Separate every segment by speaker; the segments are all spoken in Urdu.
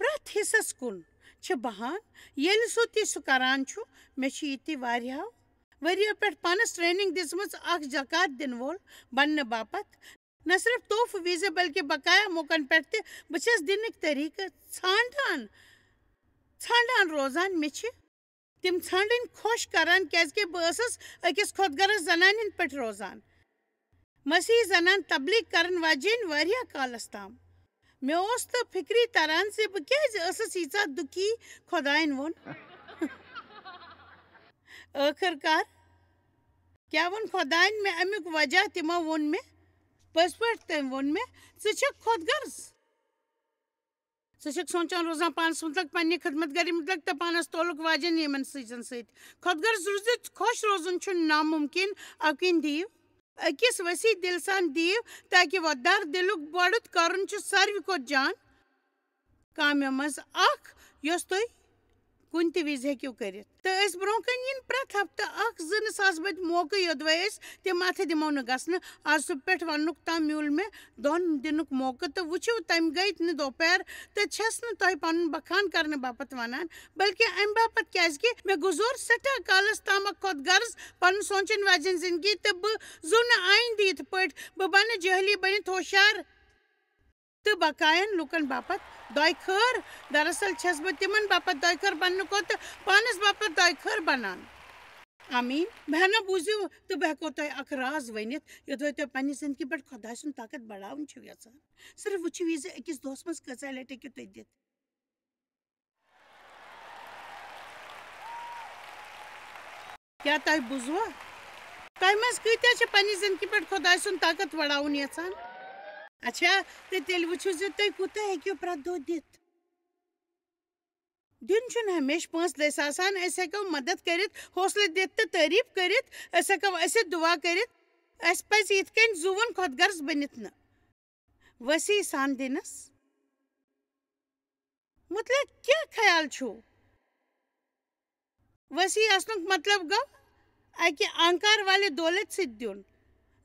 Speaker 1: پرٛٮ۪تھ حِصس کُن چھِ بہان ییٚلہِ سُہ کران چھُ مےٚ چھِ یہِ تہِ واریاہو ؤرِیو پٮ۪ٹھ پانس ٹریننگ دِژمٕژ اکھ زکات دِنہٕ وول بننہٕ باپتھ نہ صرف تحفہٕ وِزِ بلکہِ بقایا موقعن پٮ۪ٹھ تہِ بہٕ چھَس دِنٕکۍ طٔریٖقہٕ ژھانڈان روزان مےٚ چھِ تِم ژھانڈٕنۍ خۄش کران کیازکہِ بہٕ ٲسٕس أکِس خۄدغرض زنانہِ ہِنٛدۍ پٲٹھۍ روزان مسیحی زنان تبلیغ کرن واجیٚنۍ واریاہ کالس تام مےٚ اوس نہٕ فِکری تران زِ بہٕ کیازِ ٲسٕس ییٖژاہ دُکھی خۄدایَن ووٚن ٲخٕر کار کیٛاہ ووٚن خۄدایَن مےٚ امیُک وجہ تِمو ووٚن مےٚ پٔزۍ پٲٹھۍ تٔمۍ ووٚن مےٚ ژٕ چھکھ خۄدغرض ژٕ چھکھ سونٛچان روزان پانس متعلق پننہِ خدمت گری متعلق تہٕ پانس تعلق واجٮ۪ن یِمن چیٖزن سۭتۍ خۄدغرض روٗزِتھ خۄش روزُن چھُ نامُمکِن اَوکِنۍ دِیِو أکِس ؤسیع دِلہٕ سان دِیِو تاکہِ وۄدار دِلُک گۄڈٕ کرُن چھُ ساروی کھۄتہٕ جان کامیو منٛز اکھ یۄس تُہۍ کُنہِ تہِ وِزِ ہیٚکِو کٔرِتھ تہٕ أسۍ برونٛہہ کَنہِ یِن پرٛٮ۪تھ ہفتہٕ 1-2 بٔدۍ موقعہٕ یوٚدوَے أسۍ تِم اَتھٕ دِمو نہٕ گژھنہٕ آزٕ پٮ۪ٹھ وننُک تام میوٗل مےٚ دۄن دِنُک موقعہٕ تہٕ وٕچھِو تَمہِ گٔے نہٕ دوپہر تہٕ چھَس نہٕ تۄہہِ پنُن بخان کرنہٕ باپتھ ونان بلکہِ امہِ باپتھ کیازکہِ مےٚ گُزور سٮ۪ٹھاہ کالس تام اکھ خۄدغرض پنُن سونٛچن واجٮ۪ن زندگی تہٕ بہٕ زو نہٕ آیندٕ یِتھ پٲٹھۍ بہٕ بنہٕ جٲہلی بٔنِتھ ہوشیار تہٕ بقاین لُکن باپتھ دۄیہِ خٲر دراصل چھَس بہٕ تِمن باپتھ دۄیہِ خٲر بننہٕ کھۄتہٕ پانس باپتھ دۄیہِ خٲر بنان آمیٖن بہٕ ہنا بوٗزِو تہٕ بہٕ ہٮ۪کو تۄہہِ اکھ راز ؤنِتھ یوٚدوَے تُہۍ پننہِ زندگی پٮ۪ٹھ خۄداے سُنٛد طاقت بڑاوُن چھِو یژھان صرف وٕچھِو یہِ زِ أکِس دۄہس منٛز کۭژاہ لٹہِ ہیٚکِو تُہۍ دِتھ کیٛاہ تۄہہِ بوٗزوا تۄہہِ منٛز کۭتیاہ چھِ پننہِ زندگی پٮ۪ٹھ خۄداے سُنٛد طاقت بڑاوُن یژھان اچھا تہٕ تیٚلہِ وٕچھِو زِ تُہۍ کوٗتاہ ہیٚکِو پرٛٮ۪تھ دۄہ دِتھ دیُن چھُنہٕ ہمیشہٕ پونٛسہٕ دٔسۍ آسان أسۍ ہٮ۪کو مدد کٔرِتھ حوصلہٕ دِتھ تہٕ تعریٖف کٔرِتھ أسۍ ہٮ۪کو ٲسِتھ دُعا کٔرِتھ اَسہِ پزِ یِتھ کٔنۍ زُوُن خۄدغرض بٔنِتھ نہٕ ؤسیع سان دِنس متعلق کیٛاہ خیال چھُو ؤسیع آسنُک مطلب گوٚو اکہِ آنکار والہِ دولت سۭتۍ دیُن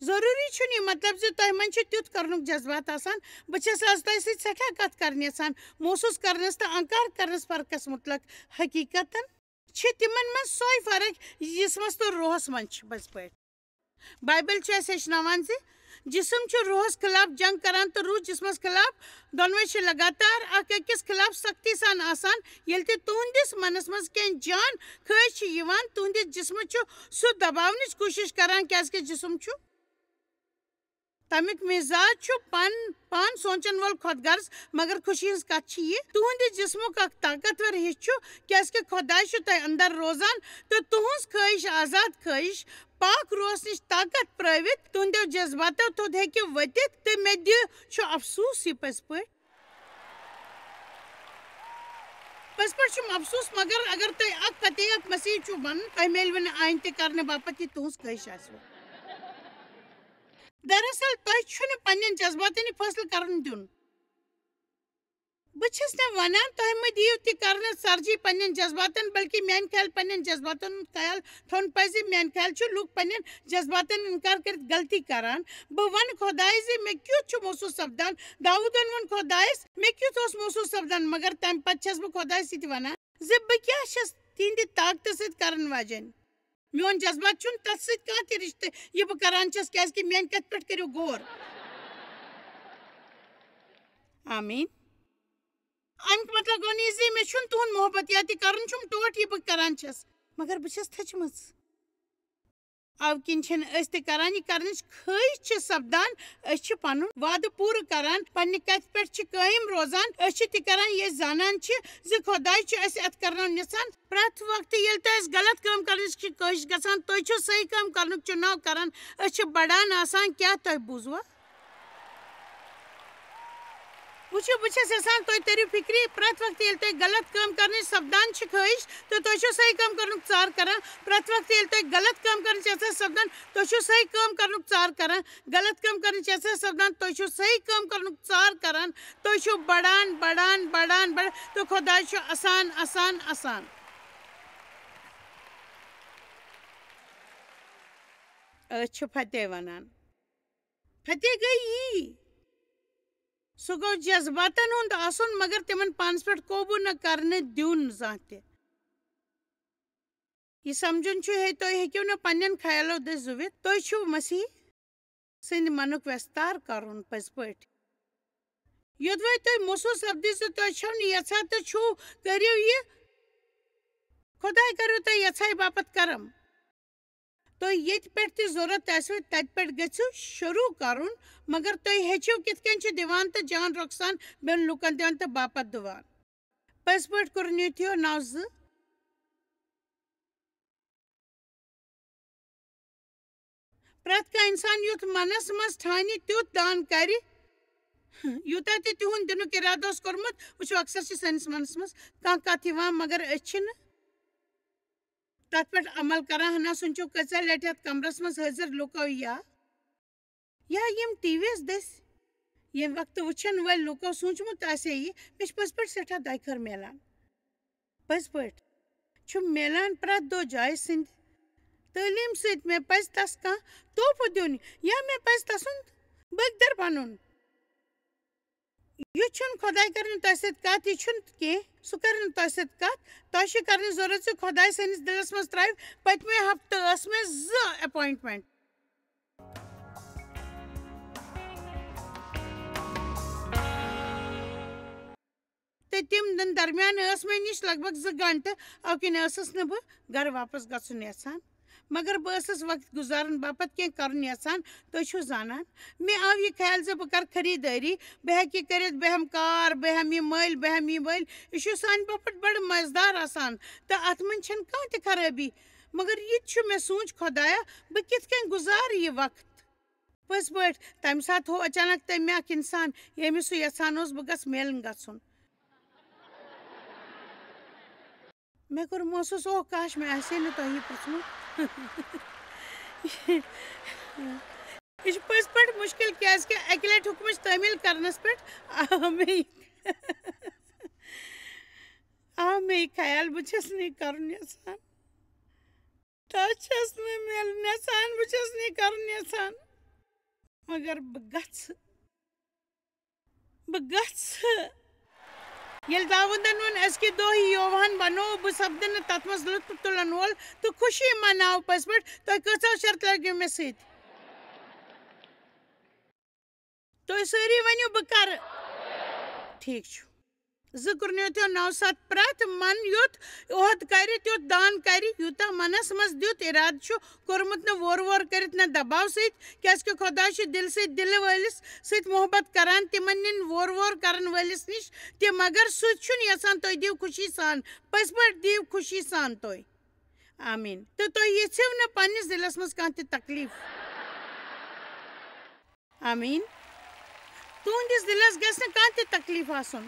Speaker 1: ضروٗری چھُنہٕ یہِ مطلب زِ تۄہہِ منٛز چھُ تیُتھ کرنُک جذبات آسان بہٕ چھَس آز تۄہہِ سۭتۍ سٮ۪ٹھاہ کتھ کرٕنۍ یژھان محسوٗس کرنس تہٕ انکار کرنس فرقس متعلق حقیٖقتن چھِ تِمن منٛز سۄے فرق یہِ جسمس تہٕ روحس منٛز چھِ پٔزۍ پٲٹھۍ بایبل چھُ اَسہِ ہیٚچھناوان زِ جسم چھُ روحس خٕلاف جنگ کران تہٕ روح جسمس خٕلاف دۄنوے چھِ لگاتار اکھ أکِس خٕلاف سختی سان آسان ییٚلہِ تہِ تُہنٛدِس منس منٛز کینٛہہ جان خٲہِش چھِ یِوان تُہنٛدِس جسمس چھُ سُہ دباونٕچ کوٗشش کران کیازکہِ جسم چھُ تمیُک مزاج چھُ پان سونٛچن وول خۄدغرض مگر خوشی ہٕنٛز کتھ چھِ یہِ تُہنٛدِ جسمُک اکھ طاقتور حصہٕ چھُ کیازکہِ خۄداے چھُ تۄہہِ انٛدر روزان تہٕ تُہنٛز خٲہِش آزاد خٲہِش پاک روحس نِش طاقت پرٛٲوِتھ تُہنٛدیو جذباتو تھوٚد ہیٚکہِ ؤتِتھ تہٕ مےٚ دِ چھُ افسوٗس یہِ پٔزۍ پٲٹھۍ چھُم افسوٗس مگر اگر تۄہہِ اکھ فتح مسیح چھُو بنُن تۄہہِ میلوٕ نہٕ آیندٕ تہِ کرنہٕ باپتھ یہِ تُہنٛز خٲہِش آسوٕ دراصل تۄہہِ چھُنہٕ پننٮ۪ن جذباتن یہِ فٲصلہٕ کرُن دیُن بہٕ چھَس نہٕ ونان تۄہہِ مہٕ دِیِو تہِ کرنہٕ سرجی پننٮ۪ن جذباتن بلکہِ میانہِ خیال پننٮ۪ن جذباتن ہُنٛد خیال تھاوُن پزِ میانہِ خیال چھُ لُکھ پننٮ۪ن جذباتن انکار کٔرِتھ غلطی کران بہٕ ونہٕ خۄدایس زِ مےٚ کیُتھ چھُ محسوٗس سپدان داوٗدن ووٚن خۄدایس مےٚ کیُتھ اوس محسوٗس سپدان مگر تمہِ پتہٕ چھَس بہٕ خۄدایس یہِ تہِ ونان زِ بہٕ کیٛاہ چھَس تِہنٛدِ طاقتہٕ سۭتۍ کرن واجیٚنۍ میون جذبات چھُنہٕ تتھ سۭتۍ کانٛہہ تہِ رِشتہٕ یہِ بہٕ کران چھَس کیازکہِ میانہِ کتھِ پٮ۪ٹھ کٔرِو غور آمیٖن امیُک مطلب گوٚو نہٕ یہِ زِ مےٚ چھُنہٕ تُہُنٛد محبت یا تہِ کرُن چھُم ٹوٹھ یہِ بہٕ کران چھَس مگر بہٕ چھَس تھٔچمٕژ اَوٕ کِنۍ چھِنہٕ أسۍ تہِ کران یہِ کرنٕچ خٲہِش چھِ سپدان أسۍ چھِ پنُن وعدٕ پوٗرٕ کران پننہِ کتھِ پٮ۪ٹھ چھِ قٲیِم روزان أسۍ چھِ تہِ کران یہِ أسۍ زانان چھِ زِ خۄداے چھُ اَسہِ اَتھ کرناوُن یژھان پرٛٮ۪تھ وقتہٕ ییٚلہِ تۄہہِ اَسہِ غلط کٲم کرنٕچ چھِ خٲہِش گژھان تُہۍ چھِو صحیح کٲم کرنُک چُناو کران أسۍ چھِ بڑان آسان کیٛاہ تۄہہِ بوٗزوا وٕچھِو بہٕ چھَس یژھان تُہۍ تٔرِو فِکرِ پرٛٮ۪تھ وقتہٕ ییٚلہِ تۄہہِ غلط کٲم کرنٕچ سپدان چھِ خٲہِش تہٕ تُہۍ چھِو صحیح کٲم کرنُک ژار کران پرٛٮ۪تھ وقتہٕ ییٚلہِ تۄہہِ غلط کٲم کرنٕچ احساس سپدان تُہۍ چھِو صحیح کٲم کرنُک ژار کران غلط کٲم کرنٕچ احساس سپدان تُہۍ چھِو صحیح کٲم کرنُک ژار کران تُہۍ چھِو بڑان تہٕ خۄداے چھُ اَسان أسۍ چھِ فتح ونان فتح گٔے یی سُہ گوٚو جذباتن ہُنٛد آسُن مگر تِمن پانس پٮ۪ٹھ قوبوٗ نہٕ کرنہٕ دیُن زانٛہہ تہِ یہِ سمجھُن چھُ تُہۍ ہیٚکِو نہٕ پننٮ۪ن خیالو دٔسۍ زُوِتھ تُہۍ چھِو مسیح سٕنٛدِ منُک وٮ۪ستار کرُن پٔزۍ پٲٹھۍ یوٚدوَے تُہۍ محسوٗس سپدِ زِ تُہۍ چھِو نہٕ یژھان تہٕ چھِو کٔرِو یہِ خۄداے کٔرِو تۄہہِ یژھاے باپتھ کرم تُہۍ ییٚتہِ پٮ۪ٹھ تہِ ضروٗرت آسِوٕ تتہِ پٮ۪ٹھ گٔژھِو شروٗع کرُن مگر تُہۍ ہیٚچھِو کِتھ کٔنۍ چھِ دِوان تہٕ جان رۄخسان بیٚن لُکن دِوان تہٕ باپتھ دِوان پٔزۍ پٲٹھۍ کُرنیٖتھیو 9:2 پرٛٮ۪تھ کانٛہہ اِنسان یُتھ منس منٛز ٹھانہِ تیُتھ دان کرِ یوٗتاہ تہِ تِہُنٛد دِنُک اِرادٕ اوس کوٚرمُت وٕچھو اکثر چھِ سٲنِس منس منٛز کانٛہہ کتھ یِوان مگر أسۍ چھِنہٕ تتھ پٮ۪ٹھ عمل کران ہنا سوٗنٛچِو کۭژاہ لٹہِ یتھ کمرس منٛز حٲضِر لُکو یا یِم ٹی وی یس دٔسۍ ییٚمہِ وقتہٕ وٕچھن وٲلۍ لُکو سوٗنٛچمُت آسہِ ہے یہِ مےٚ چھِ پٔزۍ پٲٹھۍ سٮ۪ٹھاہ دۄیہِ خٲر میلان پٔزۍ پٲٹھۍ چھُ میلان پرٛٮ۪تھ دۄہ جایہِ سٕنٛدِ تعلیٖم سۭتۍ مےٚ پزِ تس کانٛہہ تحفہٕ دیُن یا مےٚ پزِ تسُنٛد بٲگدر بنُن یہِ چھُنہٕ خۄداے کرِ نہٕ تۄہہِ سۭتۍ کتھ یہِ چھُنہٕ کینٛہہ سُہ کرِ نہٕ تۄہہِ سۭتۍ کتھ تۄہہِ چھِ کرنٕچ ضروٗرت زِ خۄداے سٲنِس دِلس منٛز ترٛایہِ پٔتمہِ ہفتہٕ ٲس مےٚ 2 اٮ۪پوینٹمنٹ تہٕ تِم درمیان ٲس مےٚ نِش لگ بگ 2 گنٹہٕ اَوٕ کِنۍ ٲسٕس نہٕ بہٕ گرٕ واپس گژھُن یژھان مگر بہٕ ٲسٕس وقت گُزارن باپتھ کینٛہہ کرُن یژھان تُہۍ چھِو زانان مےٚ آو یہِ خیال زِ بہٕ کرٕ خریٖدٲری بہٕ ہٮ۪کہٕ یہِ کٔرِتھ بہٕ ہٮ۪مہٕ کار بہٕ ہٮ۪مہٕ یہِ مٔلۍ بہٕ ہٮ۪مہٕ یہِ مٔلۍ یہِ چھُ سانہِ باپتھ بڑٕ مزٕدار آسان تہٕ اتھ منٛز چھنہٕ کانٛہہ تہِ خرٲبی مگر یہِ تہِ چھُ مےٚ سوٗنٛچ خۄدایا بہٕ کِتھ کٔنۍ گُزارٕ یہِ وقت پٔزۍ پٲٹھۍ تمہِ ساتہٕ ہوو اچانک تٔمۍ مےٚ اکھ انسان ییٚمِس سُہ یژھان اوس بہٕ گژھٕ میلن گژھُن مےٚ کوٚر محسوٗس اوہ کاش مےٚ آسہِ ہے نہٕ تۄہہِ یہِ پرٛژھمُت یہِ چھُ پٔزۍ پٲٹھۍ مُشکِل کیٛازِ کہِ اکہِ لٹہِ حُکمٕچ تعمیٖل کرنس پٮ۪ٹھ آو مےٚ یہِ خیال بہٕ چھس نہٕ یہِ کرُن یژھان تۄہہِ چھس نہٕ میلُن یژھان بہٕ چھس نہٕ یہِ کرُن یژھان مگر بہٕ گژھٕ ییٚلہِ داوودن ووٚن أزکہِ دۄہ یووہن بنوو بہٕ سپدٕ نہٕ تتھ منٛز لُطف تُلن وول تہٕ خوشی مناو پٔزۍ پٲٹھۍ تُہۍ کۭژاہ شرطہٕ لٲگِو مےٚ سۭتۍ تُہۍ سٲری ؤنِو بہٕ کرٕ ٹھیٖک چھُ 2 کُرنیٖتھیو 9:7 پرٛٮ۪تھ من یُتھ عہد کرِ تیُتھ دان کرِ یوٗتاہ منس منٛز دِیُت اِرادٕ چھُ کوٚرمُت نہٕ وور کٔرِتھ نہ دباو سۭتۍ کیٛازِ کہِ خۄدا چھُ دِلہٕ سۭتۍ دِلہٕ وٲلِس سۭتۍ محبت کران تِمن نِنۍ وور کرن وٲلِس نِش تہِ مگر سُہ چھُنہٕ یژھان تُہۍ دِیِو خوشی سان پٔزۍ پٲٹھۍ دِیِو خوشی سان تُہۍ آمیٖن تہٕ تُہۍ یژھِو نہٕ پننِس دِلس منٛز کانٛہہ تہِ تکلیٖف آمیٖن تُہنٛدِس دِلس گژھِ نہٕ کانٛہہ تہِ تکلیٖف آسُن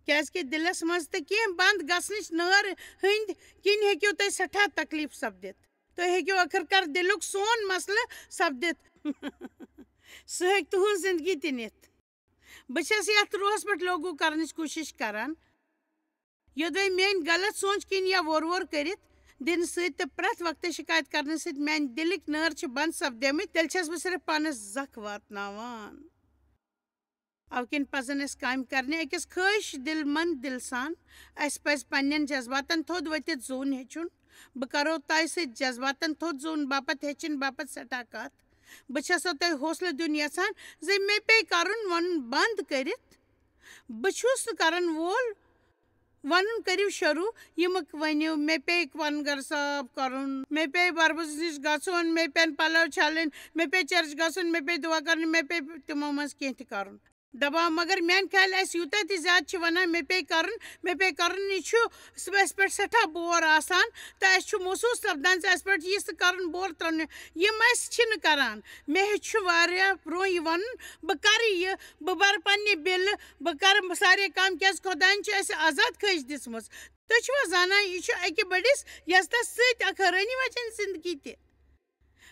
Speaker 1: کیٛازِ کہِ دِلس منٛز تہٕ کینٛہہ بنٛد گژھنٕچ نٲر ہٕنٛدۍ کِنۍ ہیٚکِو تُہۍ سٮ۪ٹھاہ تکلیٖف سپدِتھ تُہۍ ہیٚکِو ٲخٕر کار دِلُک سون مسلہٕ سپدِتھ سُہ ہیٚکہِ تُہنٛز زندگی تہِ نِتھ بہٕ چھس یتھ روحس پٮ۪ٹھ لوگوٗ کرنٕچ کوٗشش کران یوٚدوے میٲنۍ غلط سونٛچ کِنۍ یا وور کٔرِتھ دِنہٕ سۭتۍ تہٕ پرٛٮ۪تھ وقتہٕ شِکایت کرنہٕ سۭتۍ میانہِ دِلٕکۍ نٲر چھِ بنٛد سپدیمٕتۍ تیٚلہِ چھس بہٕ صرف پانس زکھ واتناوان اَوٕ کِنۍ پزن اَسہِ کامہِ کرنہِ أکِس خٲہِش دِل منٛد دِل سان اَسہِ پزِ پننٮ۪ن جذباتن تھوٚد ؤتھِتھ زوٗن ہیٚچھُن بہٕ کرو تۄہہِ سۭتۍ جذباتن تھوٚد زوٗن باپتھ ہیٚچھِنۍ باپتھ سٮ۪ٹھاہ کتھ بہٕ چھسو تۄہہِ حوصلہٕ دیُن یژھان زِ مےٚ پیٚیہِ کرُن ونُن بنٛد کٔرِتھ بہٕ چھُس نہٕ کرن وول ونُن کٔرِو شروٗع یِمہٕ ؤنِو مےٚ پیٚیہِ پنُن گرٕ صاف کرُن مےٚ پیٚیہِ بربس نِش گژھُن مےٚ پیٚن پلو چھلٕنۍ مےٚ پیٚیہِ چرچ گژھُن مےٚ پیٚیہِ دُعا کرٕنۍ مےٚ پیٚیہِ تِمو منٛز کینٛہہ تہِ کرُن دباو مگر میانہِ خیال اَسہِ یوٗتاہ تہِ زیادٕ چھِ ونان مےٚ پیٚیہِ کرُن یہِ چھُ اَسہِ پٮ۪ٹھ سٮ۪ٹھاہ بور آسان تہٕ اَسہِ چھُ محسوٗس سپدان زِ اَسہِ پٮ۪ٹھ یہِ کرُن بور ترٛاوُن یِم أسۍ چھِنہٕ کران مےٚ ہیٚچھ واریاہ برونٛہہ یہِ وَنُن بہٕ کرٕ یہِ بہٕ برٕ پننہِ بِلہٕ بہٕ کرٕ سارے کامہِ کیٛازِ خۄداین چھِ اَسہِ آزاد خٲہِش دِژمٕژ تُہۍ چھِوا زانان یہِ چھُ اَکہِ بٔڑِس یۄس تس سۭتۍ اکھ حٲرٲنی وچن زندگی تہِ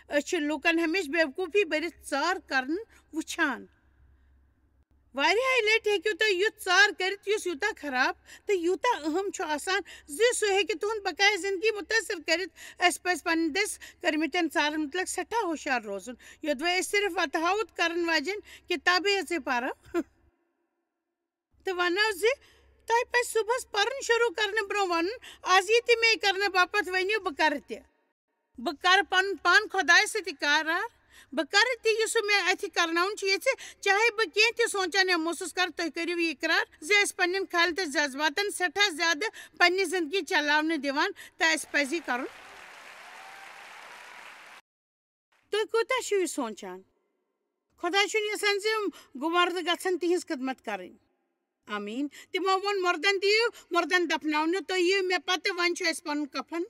Speaker 1: أسۍ چھِ لوٗکن ہمیشہٕ بیوقوٗفی بٔرِتھ ژار کرن وٕچھان واریاہ لٹہِ ہیٚکِو تُہۍ یُتھ ژار کٔرِتھ یُس یوٗتاہ خراب تہٕ یوٗتاہ اہم چھُ آسان زِ سُہ ہیٚکہِ تُہُنٛد بقایا زِندگی مُتٲثر کٔرِتھ. اَسہِ پَزِ پنٕنۍ دٔسۍ کٔرمٕتٮ۪ن ژارن مُتعلق سٮ۪ٹھاہ ہوشیار روزُن. یوٚدوے أسۍ صرف وَتہاوُت کَرن واجٮ۪ن کِتابٕے یٲژٕے پَرو تہٕ وَنو زِ تۄہہِ پَزِ صُبحس پَرُن شروٗع کَرنہٕ برٛونٛہہ وَنُن آز یہِ تہِ مے کَرنہٕ باپتھ ؤنِو بہٕ کَرٕ تہِ. بہٕ کَرٕ پَنُن پان خۄدایَس سۭتۍ اِقرار. بہٕ کَرٕ تہِ یہِ سُہ مےٚ اَتھِ کَرناوُن چھُ ییٚژھِ چاہے بہٕ کینٛہہ تہِ سونٛچان یا محسوٗس کَرٕ. تُہۍ کٔرِو یہِ اِقرار زِ أسۍ پنٛنٮ۪ن خیال تہٕ جذباتن سٮ۪ٹھاہ زیادٕ پنٛنہِ زِندگی چلاونہٕ دِوان تہٕ اَسہِ پَزِ یہِ کَرُن. تُہۍ کوٗتاہ چھِو یہِ سونٛچان؟ خۄدا چھُنہٕ یَژھان زِ گُمردٕ گژھن تِہنٛز خدمت کَرٕنۍ. آمیٖن. تِمو ووٚن مردن دِیِو مردن دفناونہٕ. تُہۍ یِیِو مےٚ پتہٕ وۄنۍ چھُ اَسہِ پنُن کفن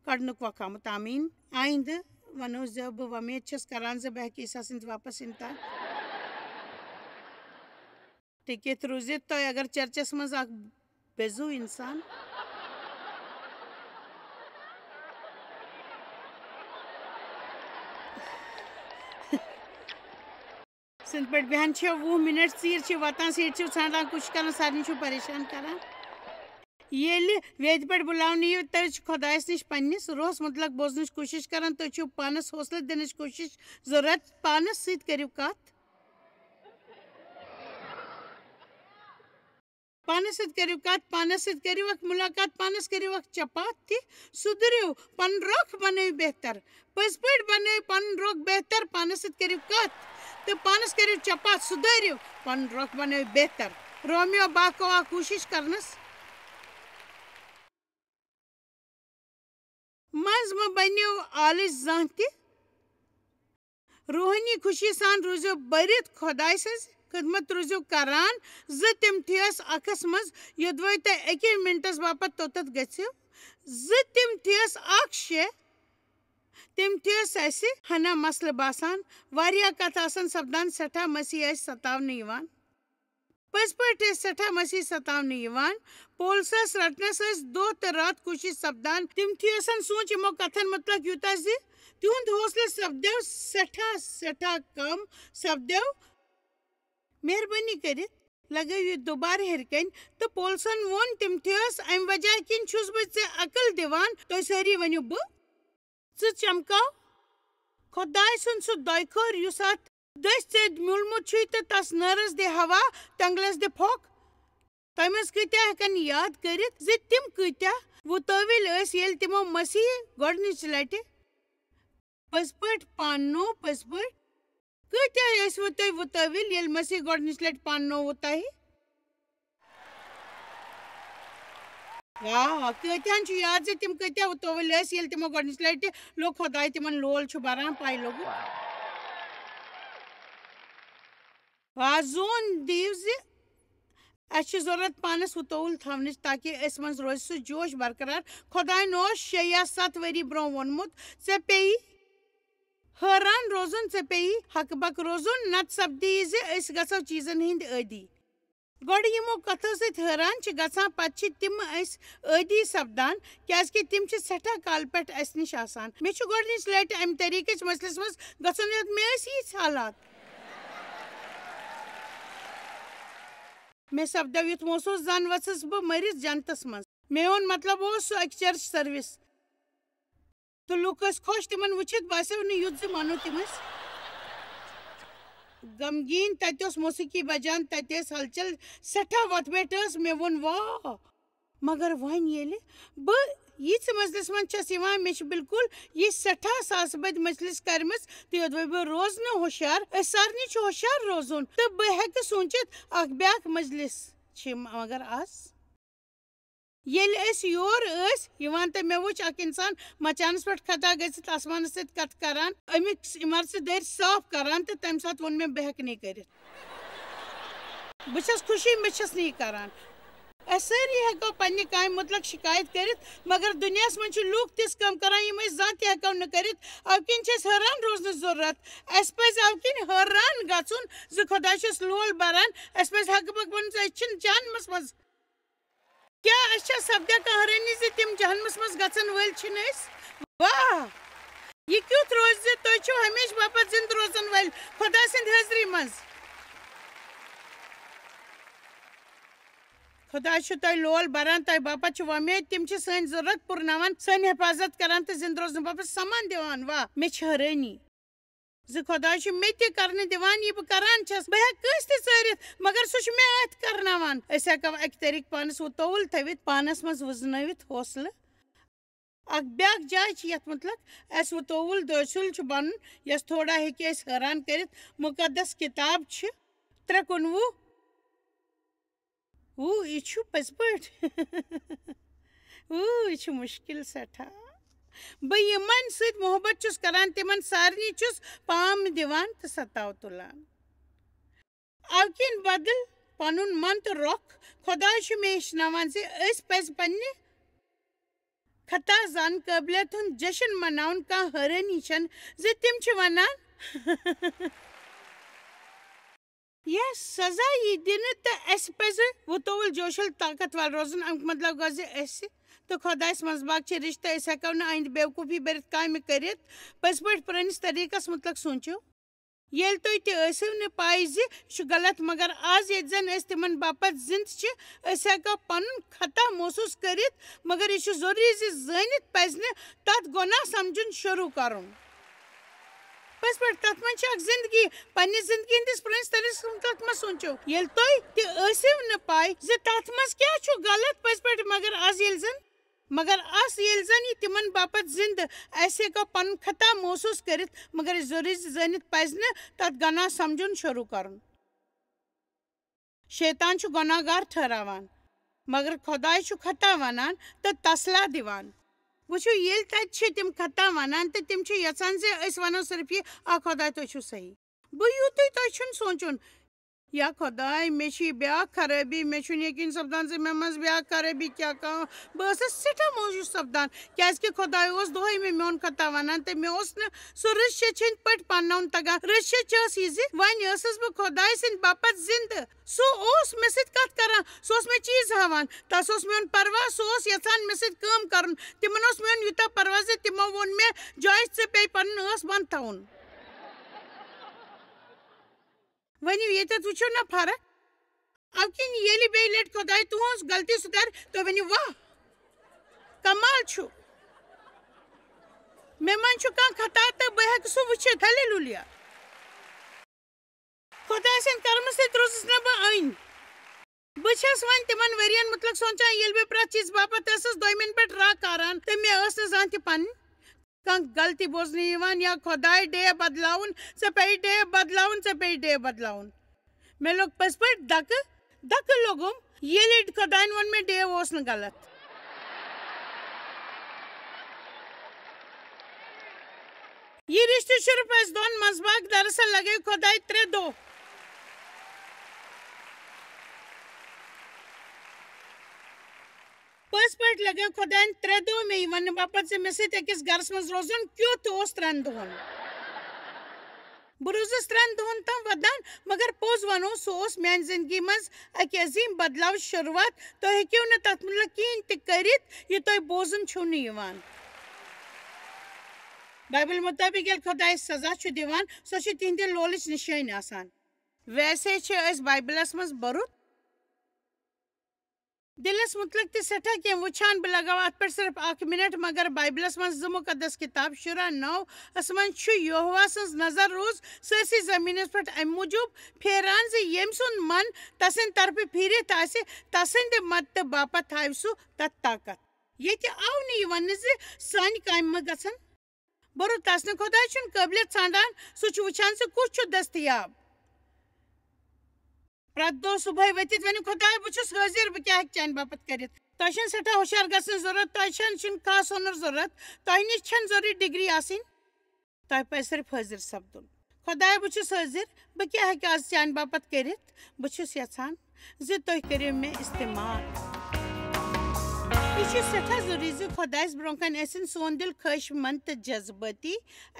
Speaker 1: کڑنُک وق آمُت. آمیٖن. آیندٕ وَنو زِ بہٕ وۄمید چھَس کران زِ بہٕ ہٮ۪کہٕ عیٖسا سٕنٛدِ واپس یِنہٕ تام ٹِکِتھ روٗزِتھ. تۄہہِ اگر چرچس منٛز اکھ بےٚزُو اِنسان سٕنٛدۍ پٲٹھۍ بیٚہن چھِ 20 مِنٹ ژیٖرۍ چھِ واتان سیٖٹ چھِو ژھانڈان کوٗشِش کران سارنٕے چھُو پریشان کران. ییٚلہِ ویدِ پٮ۪ٹھ بُلاونہٕ یِیو تُہۍ چھِو خۄدایس نِش پننِس روحس مُتعلق بوزنٕچ کوٗشِش کران. تُہۍ چھِو پانس حوصلہٕ دِنٕچ کوٗشِش ضروٗرت. پانس سۭتۍ کٔرِو کتھ. پانس سۭتۍ کٔرِو کتھ. پانس سۭتۍ کٔرِو اکھ مُلاقات. پانس کٔرِو اکھ چپات تہِ. سُدھرِو. پنُن رۄخ بنٲیِو بہتر. پٔزۍ پٲٹھۍ بنٲیِو پنُن رۄخ بہتر. پانس سۭتۍ کٔرِو کتھ تہٕ پانس کٔرِو چپات. سُدھٲرِو. پنُن رۄخ بنٲیِو بہتر. رومیو باقو آو کوٗشِش کرنس منٛز مہ بٔنِو آلٕژ زانٛہہ تہِ. روحٲنی خوشی سان روٗزِو بٔرِتھ. خۄداے سٕنٛز خدمت روٗزِو کران. 2 تِموتھیوس 1 منٛز یوٚدوے تُہۍ 1 مِنٹس باپتھ توٚتتھ گٔژھِو. 2 تِموتھیوس 1:6. تِموتھیوس اَسہِ ہنا مسلہٕ باسان. واریاہ کتھ آسان سپدان. سٮ۪ٹھاہ مسیح ٲسۍ ستاونہٕ یِوان. پٔزۍ پٲٹھۍ ٲسۍ سٮ۪ٹھاہ مسیح ستاونہٕ یِوان. پولسس رٹنس ٲسۍ دۄہ تہٕ راتھ کوٗشِش سپدان. تِموتھیوسن سوٗنٛچ یِمو کتھن مُتعلق یوٗتاہ زِ تِہُنٛد حوصلہٕ سپدیو سٮ۪ٹھاہ کم سپدیو. مہربٲنی کٔرِتھ لگٲیِو یہِ دُبارٕ ہیٚرِ کَنۍ. تہٕ پولسن ووٚن تِموتھیوس اَمہِ وجہ کِنۍ چھُس بہٕ ژےٚ عقل دِوان. تُہۍ سٲری ؤنِو بہٕ. ژٕ چمکاو خۄداے سُنٛد سُہ دۄیہِ خٲر یُس اتھ دٔسۍ ژےٚ میوٗلمُت چھُے تہٕ تس نٲرس دِ ہوا تنگلس دِ پھۄکھ. تۄہہِ منٛز کۭتیاہ ہٮ۪کن یاد کٔرِتھ زِ تِم کۭتیاہ وُتٲوِل ٲسۍ ییٚلہِ تِمو مسیح گۄڈنِچ لٹہِ پٔزۍ پٲٹھۍ پاننوو. پٔزۍ پٲٹھۍ کۭتیاہ ٲسوٕ تُہۍ وُتٲوِل ییٚلہِ مسیح گۄڈنِچ لٹہِ پاننووُ تۄہہِ؟ کۭتِہن چھُ یاد زِ تِم کۭتیاہ وُتٲوِل ٲسۍ ییٚلہِ تِمو گۄڈنِچ لٹہِ لوٚگ خۄداے تِمن لول چھُ بران. پاے لوٚگُن. زون دِیِو زِ اَسہِ چھِ ضروٗرت پانس وُتوُل تھاونٕچ تاکہِ أسۍ منٛز روزِ سُہ جوش برقرار. خۄداین اوس 6 یا 7 ؤری برٛونٛہہ ووٚنمُت ژےٚ پیٚیی حٲران روزُن. ژےٚ پیٚیی حق بک روزُن. نتہٕ سپدِیہِ زِ أسۍ گژھو چیٖزن ہٕنٛدۍ عٲدی. گۄڈٕ یِمو کتھو سۭتۍ حٲران چھِ گژھان پتہٕ چھِ تِم أسۍ عٲدی سپدان کیازکہِ تِم چھِ سٮ۪ٹھاہ کالہٕ پٮ۪ٹھ اَسہِ نِش آسان. مےٚ چھُ گۄڈنِچ لٹہِ امہِ طٔریٖقٕچ مسلس منٛز گژھُن یوٚت مےٚ ٲسۍ یِژھ حالات. مےٚ سپدیو یُتھ محسوٗس زن ؤژھٕس بہٕ مٔرِتھ جنتس منٛز. میون مطلب اوس سُہ اکہِ چرچ سٔروِس تہٕ لُکھ ٲسۍ خۄش. تِمن وٕچھِتھ باسیو نہٕ یُتھ زِ مانو تِم ٲسۍ غمگیٖن. تتہِ اوس موسیٖقی بجان. تتہِ ٲسۍ ہلچل. سٮ۪ٹھاہ وۄتھٕ بیٹھ ٲس. مےٚ ووٚن واہ. مگر وۄنۍ ییٚلہِ بہٕ یِژھ مجلِس منٛز چھَس یِوان مےٚ چھِ بالکُل یِژھ سٮ۪ٹھاہ ساسہٕ بٔدۍ مجلِس کٔرمٕژ تہٕ یوٚدوے بہٕ روزنہٕ ہوشیار. أسۍ سارنٕے چھُ ہوشیار روزُن تہٕ بہٕ ہٮ۪کہٕ سوٗنٛچِتھ اکھ بیٛاکھ مجلِس چھِ مگر ییٚلہِ أسۍ یور ٲسۍ یِوان تہٕ مےٚ وُچھ اکھ اِنسان مچانس پٮ۪ٹھ کھڑا گٔژھِتھ آسمانس سۭتۍ کتھ کران أمِکۍ عمارژٕ دٔرۍ صاف کران تہٕ تمہِ ساتہٕ ووٚن مےٚ بہٕ ہٮ۪کہٕ نہٕ یہِ کٔرِتھ. بہٕ چھس خوشی بہٕ چھس نہٕ یہِ کران. أسۍ سٲری ہٮ۪کو پننہِ کامہِ مُتعلق شِکایت کٔرِتھ مگر دُنیاہس منٛز چھِ لُکھ تِژھ کٲم کران یِم أسۍ زانٛہہ تہِ ہٮ۪کو نہٕ کٔرِتھ. اَمہِ کِنۍ چھِ أسۍ حٲران روزنٕچ ضروٗرت. اَسہِ پزِ اَمہِ کِنۍ حٲران گژھُن زِ خۄدا چھُ اَسہِ لول بران. اَسہِ پزِ حقہٕ بک وَنُن أسۍ چھِنہٕ جہنمس منٛز. کیٛاہ أسۍ چھا سپدیا کانٛہہ حٲرانی زِ تِم جہنمس منٛز گژھن وٲلۍ چھِنہٕ أسۍ؟ واہ یہِ کیُتھ روزِ زِ تُہۍ چھِو ہمیشہٕ باپتھ زِندٕ روزن وٲلۍ خۄدا سٕنٛدِ حٲضری منٛز. خدا چھُ تۄہہِ لول بَران تۄہہِ باپتھ چھِ وۄمید تِم چھِ سٲنۍ ضروٗرت پوٗرناوان سٲنۍ حفاظت کران تہٕ زِندٕ روزنہٕ باپتھ سامان دِوان واہ مےٚ چھِ حٲرٲنی زِ خۄدا چھُ مےٚ تہِ کرنہٕ دِوان یہِ بہٕ کران چھَس بہٕ ہٮ۪کہٕ کٲنٛسہِ تہِ ژٲرِتھ مگر سُہ چھُ مےٚ اَتھِ کرناوان أسۍ ہٮ۪کو اَکہِ طریٖقہٕ پانَس وُتوُل تھٲوِتھ پانَس منٛز وٕزنٲوِتھ حوصلہٕ اکھ بیٛاکھ جاے چھِ یَتھ مُتلق اَسہِ وُتوُل دٔسِل چھُ بَنُن یۄس تھوڑا ہیٚکہِ أسۍ حٲران کٔرِتھ مُقدس کِتاب چھِ 3:19 یہِ چھُ پٔزۍ پٲٹھۍ یہِ چھُ مُشکِل سٮ۪ٹھاہ بہٕ یِمن سۭتۍ محبت چھُس کران تِمن سارنٕے چھُس پام دِوان تہٕ ستاو تُلان اَمہِ کِنۍ بدل پنُن من تہٕ رۄخ خۄدا چھُ مےٚ ہیٚچھناوان زِ أسۍ پزِ پننہِ خطا زان قٲبلیت ہُنٛد جشن مناوُن کانٛہہ حٲرٲنی چھنہٕ زِ تِم چھِ ونان یس سزا یی دِنہٕ تہٕ اَسہِ پزِ وُتوُل جوشل طاقتور روزُن امیُک مطلب گوٚو زِ أسۍ تہٕ خۄدایس منٛز باگ چھِ رِشتہٕ أسۍ ہٮ۪کو نہٕ أہنٛدِ بیوقوٗفی بٔرِتھ کامہِ کٔرِتھ پٔزۍ پٲٹھۍ پرٲنِس طریٖقس مُتلق سوٗنٛچِو ییٚلہِ تُہۍ تہِ ٲسِو نہٕ پاے زِ یہِ چھُ غلط مگر آز ییٚتہِ زن أسۍ تِمن باپتھ زِندٕ چھِ أسۍ ہٮ۪کو پنُن خطا محسوٗس کٔرِتھ مگر یہِ چھُ ضروٗری زِ زٲنِتھ پزِ نہٕ تتھ گۄناہ سمجُن شروٗع کرُن پٔزۍ پٲٹھۍ تتھ منٛز چھِ اکھ زندگی پننہِ زندگی ہٕنٛدِس پرٲنِس طریٖقس مُتعلق مہ سوٗنٛچِو ییٚلہِ تُہۍ تہِ ٲسِو نہٕ پاے زِ تتھ منٛز کیٛاہ چھُ غلط پٔزۍ پٲٹھۍ مگر ییٚلہِ زن یہِ تِمن باپتھ زِندٕ اَسہِ ہٮ۪کو پنُن خطا محسوٗس کٔرِتھ مگر یہِ ضروٗری زِ زٲنِتھ پزِ نہٕ تتھ گۄناہ سمجُن شروٗع کرُن شیطان چھُ گۄناہ گار ٹھٔہراوان مگر خۄداے چھُ خطا ونان تہٕ تسلا دِوان وٕچھِو ییٚلہِ تتہِ چھِ تِم خطا ونان تہٕ تِم چھِ یژھان زِ أسۍ ونو صرف یہِ خۄداے تُہۍ چھِو صحیح بہٕ یوٗتُے تۄہہِ چھُنہٕ سونٛچُن یا خۄداے مےٚ چھِ یہِ بیٛاکھ خرٲبی مےٚ چھُنہٕ یقیٖن سپدان زِ مےٚ منٛز بیٛاکھ خرٲبی کیٛاہ کانٛہہ بہٕ ٲسٕس سٮ۪ٹھاہ موٗجوٗد سپدان کیٛازِکہِ خۄداے اوس دۄہے مےٚ میون خطا ونان تہٕ مےٚ اوس نہٕ سُہ رٔژھِ ہیٚچھِنۍ پٲٹھۍ پرناوُن تگان رٔژھِ ہیٚچھ ٲس یہِ زِ وۄنۍ ٲسٕس بہٕ خۄداے سٕنٛدِ باپتھ زِندٕ سُہ اوس مےٚ سۭتۍ کتھ کران سُہ اوس مےٚ چیٖز ہاوان تس اوس میون پرواہ سُہ اوس یژھان مےٚ سۭتۍ کٲم کرُن تِمن اوس میون یوٗتاہ پرواہ زِ تِمو ووٚن مےٚ جایز ژےٚ پیٚیہِ پنُن ٲس بنٛد تھاوُن ؤنِو ییٚتٮ۪تھ وٕچھو نا فرق اَمہِ کِنۍ ییٚلہِ بیٚیہِ لٹہِ خۄداے تُہٕنٛز غلطی سُدھارِ تُہۍ ؤنِو واہ کمال چھُ مےٚ منٛز چھُ کانٛہہ خطا تہٕ بہٕ ہٮ۪کہٕ سُہ وٕچھِتھ ہلیلوٗیا خۄداے سٕنٛدِ کرمہٕ سۭتۍ روٗزٕس نہٕ بہٕ أنۍ بہٕ چھس وۄنۍ تِمن ؤرین مُتعلق سونٛچان ییٚلہِ بہٕ پرٛٮ۪تھ چیٖز باپتھ ٲسٕس دۄیمٮ۪ن پٮ۪ٹھ راہ کاران تہٕ مےٚ ٲس نہٕ زانٛہہ تہِ پنٕنۍ کانٛہہ غلطی بوزنہٕ یِوان یا خۄداے ڈے بدلاوُن ژےٚ پیٚیہِ ڈے بدلاوُن ژےٚ پیٚیہِ ڈے بدلاوُن مےٚ لوٚگ پٔزۍ پٲٹھۍ دکہٕ لوٚگُم ییٚلہِ خۄداین ووٚن مےٚ ڈے اوس نہٕ غلط یہِ رِشتہٕ صرف اَسہِ دۄن منٛزباگ دراصل لگے خۄداے 3 دۄہ پٔزۍ پٲٹھۍ لگے خۄداین 3 دۄہ مےٚ یہِ وننہٕ باپتھ زِ مےٚ سۭتۍ أکِس گرس منٛز روزُن کیُتھ اوس 3 دۄہن بہٕ روٗزٕس 3 دۄہن تام ودان مگر پوٚز ونو سُہ اوس میانہِ زندگی منٛز اکہِ عظیٖم بدلاوٕچ شروٗعات تُہۍ ہیٚکِو نہٕ تتھ مُتعلق کِہینۍ تہِ کٔرِتھ یہِ تۄہہِ بوزُن چھُو نہٕ یِوان بایبل مُطٲبق ییٚلہِ خۄداے سزا چھُ دِوان سۄ چھِ تِہنٛدِ لولٕچ نِشٲنۍ آسان ویسے چھِ أسۍ بایبلس منٛز بٔرُتھ دِلس مُتعلق تہِ سٮ۪ٹھاہ کینٛہہ وٕچھان بہٕ لگاو اتھ پٮ۪ٹھ صرف 1 مِنٹ مگر بایبلس منٛز 2 مُقدس کِتاب شُراہ 9 منٛز چھُ یہووا سٕنٛز نظر روٗز سٲرسٕے زٔمیٖنس پٮ۪ٹھ امہِ موٗجوٗب پھیران زِ ییٚمۍ سُنٛد من تسٕنٛدِ طرفہٕ پھیٖرِتھ آسہِ تسٕنٛدِ مدتہٕ باپتھ تھاوِ سُہ تتھ طاقت ییٚتہِ آو نہٕ یہِ وننہٕ زِ سانہِ کامہِ مہ گژھن بروٗ تس نہٕ خۄداے چھُنہٕ قٲبلیت ژھانڈان سُہ چھُ وٕچھان زِ کُس چھُ دٔستِیاب پرٛٮ۪تھ دۄہ صُبحٲے ؤتھِتھ ؤنِو خۄداے بہٕ چھُس حٲضِر بہٕ کیٛاہ ہٮ۪کہٕ چانہِ باپتھ کٔرِتھ تۄہہِ چھَنہٕ سٮ۪ٹھاہ ہُشار گژھنٕچ ضروٗرت تۄہہِ چھَنہٕ خاص ہُنر ضروٗرت تۄہہِ نِش چھَنہٕ ضروٗری ڈگری آسٕنۍ تۄہہِ پزِ صرف حٲضِر سپدُن خۄداے بہٕ چھُس حٲضِر بہٕ کیٛاہ ہٮ۪کہٕ آز چانہِ باپتھ کٔرِتھ بہٕ چھُس یژھان زِ تُہۍ کٔرِو مےٚ استعمال یہ سٹھا ضروری خدائس برو کن ٲسِن سون دل خواہش مند تو جذباتی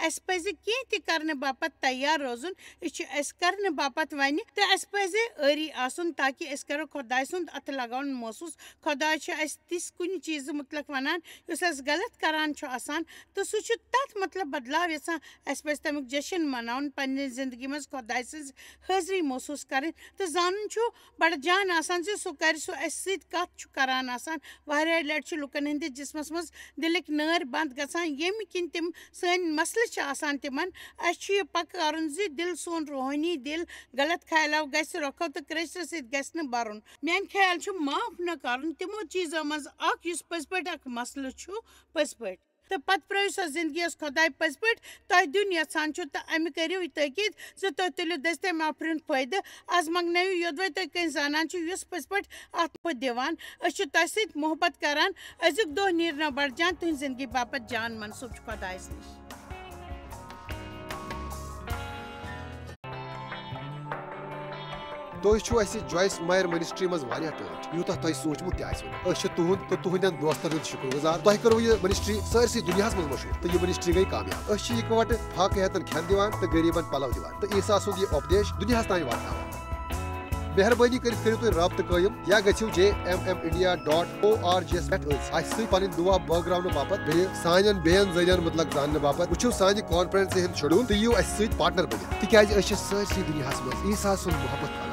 Speaker 1: اس پزِ کینٛہہ تہِ کرنہٕ باپتھ تیار روزُن یہ چھُ اَسہِ کرنہٕ باپتھ وَنہِ تہٕ اَسہِ پزِ عٲری آسُن تاکہ أسۍ کرو خۄداے سُنٛد اَتھٕ لگاوُن محسوٗس خۄداے چھُ اَسہِ تِژھ کُنہِ چیٖزٕ مُتعلق وَنان یُس اَسہِ غلط کران چھُ آسان تہٕ سُہ چھُ تتھ مطلب بدلاو یژھان اَسہِ پزِ تمیُک جشن مناوُن پننہِ زندگی منٛز خۄداے سٕنٛز حٲضری محسوٗس کرٕنۍ تہٕ زانُن چھُ بڑٕ جان آسان زِ سُہ کرِ سُہ اَسہِ سۭتۍ کتھ چھُ کران آسان واریاہ لٹہِ چھِ لُکن ہٕنٛدِس جسمس منٛز دلٕکۍ نٲرۍ بنٛد گژھان ییٚمہِ کِنۍ تِم سٲنۍ مسلہٕ چھِ آسان تِمن اَسہِ چھُ یہِ پکہٕ کرُن زِ دل سون روحٲنی دل غلط خیالو گژھِ رۄکھو تہٕ کرٛیسٹس سۭتۍ گژھِ نہٕ برُن میانہِ خیال چھُ معاف نہٕ کرُن تِمو چیٖزو منٛز اکھ یُس پٔزۍ پٲٹھۍ اکھ مسلہٕ چھُ پٔزۍ پٲٹھۍ تہٕ پتہٕ پرٛٲرِو سۄ زندگی یۄس خۄداے پٔزۍ پٲٹھۍ تۄہہِ دیُن یژھان چھُ تہٕ اَمہِ کٔرِو یہِ تٲکیٖد زِ تُہۍ تُلِو دٔستِیاب معافی ہُنٛد فٲیدٕ آز منٛگنٲیِو یوٚدوے تُہۍ کٲنٛسہِ زانان چھِو یُس پٔزۍ پٲٹھۍ اتھ پٲٹھۍ دِوان أسۍ چھِ تۄہہِ سۭتۍ محبت کران أزیُک دۄہ نیرنو بڑجان تُہنٛدِ زندگی باپتھ جان منصوٗب چھُ خۄدایس نِش
Speaker 2: تُہۍ چھِو اَسہِ جویس مایر منسٹری منٛز واریاہ ٹٲٹھۍ یوٗتاہ تۄہہِ سوٗنٛچمُت تہِ آسِوٕ أسۍ چھِ تُہُنٛد تہٕ تُہنٛدٮ۪ن دوستن ہُنٛد شُکر گُزار تۄہہِ کٔروٕ یہِ منسٹری سٲرسٕے دُنیاہس منٛز مشہوٗر تہٕ یہِ منسٹری گٔیہِ کامیاب أسۍ چھِ اِکوٹہٕ فاقہٕ ہٮ۪تن کھٮ۪ن دِوان تہٕ غریٖبن پلو دِوان تہٕ عیٖسا سُنٛد یہِ اُپدیش دُنیاہس تانۍ واتناوان مہربٲنی کٔرِتھ کٔرِو تُہۍ رٲبطہٕ قٲیِم یا گٔژھِو jmmindia.org یس پٮ۪ٹھ اَسہِ سۭتۍ پنٕنۍ دُعا بٲگراونہٕ باپتھ بیٚیہِ سانٮ۪ن بیٚین ذٔریعن مُتعلق زاننہٕ باپتھ وٕچھِو سانہِ کانفرنسہِ ہُنٛد شڈوٗل تہٕ یِیِو اَسہِ سۭتۍ پارٹنر بٔنِتھ تِکیازِ أسۍ چھِ سٲرسٕے دُنیاہس منٛز عیٖسا سُنٛد محبت